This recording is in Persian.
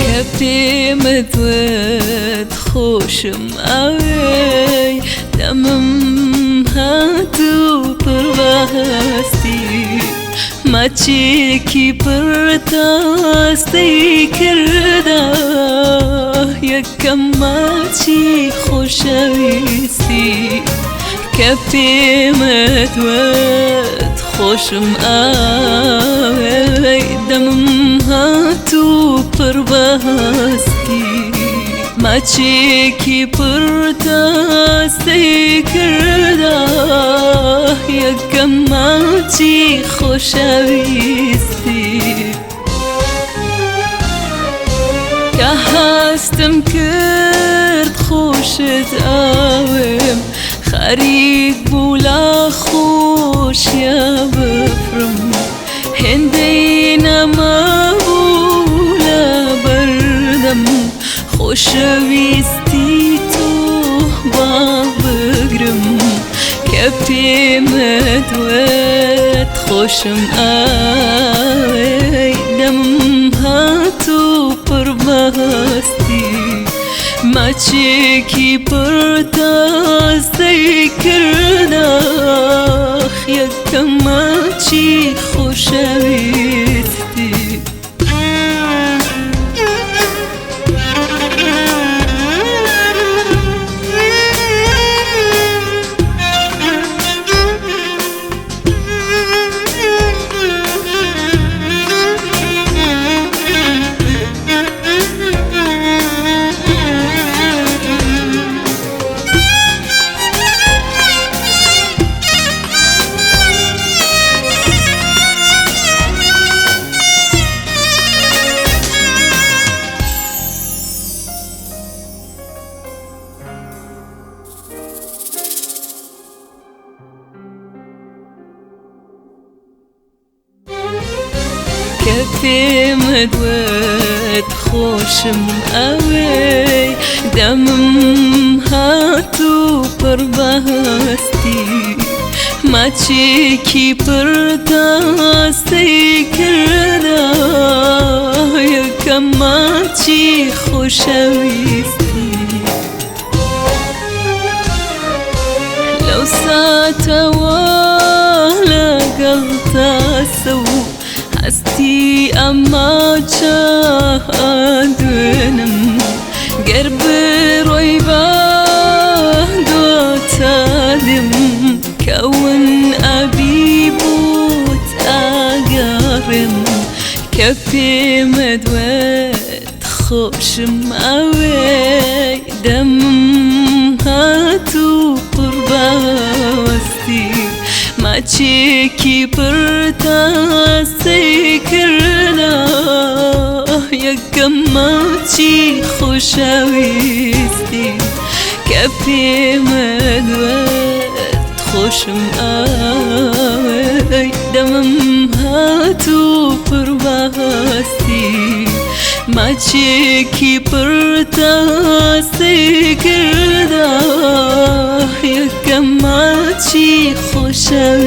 كبتي مذوت خوشم اوي دمم هاتو پرواستي ماچيكي پرتاستي کردا يكم ماچي خوشويستي كبتي مذوت خوشم اوي دمم هاتو پرواستي ماچيكي پرتاستي کردا يكم ماچي خوشويستي كهستم كرد خوشت اوم خريق بولا خوش يا بفرم هندينا ما بولا بردم خوشويستي تو بابقرم كبتي مدوت خوشم اوي دمم هاتو پرواستي ماچيكي پرتاستي کردا يكم ماچي خوشويستي كبتي مدوت خوشم اوي دمم هاتو پرواستي ماچيكي پرتاستي کردا يكم ماچي خوشويستي لو ساتوا قلتا سو هستي أما جادنم قرب رويبا دوتادم كون أبي بوت أقارم كفي مدوت خوشم أوي دم هاتو قرباستي ماچيكي پرتاستي کردا يكم ماچي خوشويستي كفي مدوت خوشم اوي دمم هاتو پرواستي ماچيكي پرتاستي کردا يكم ماچي خوشويستي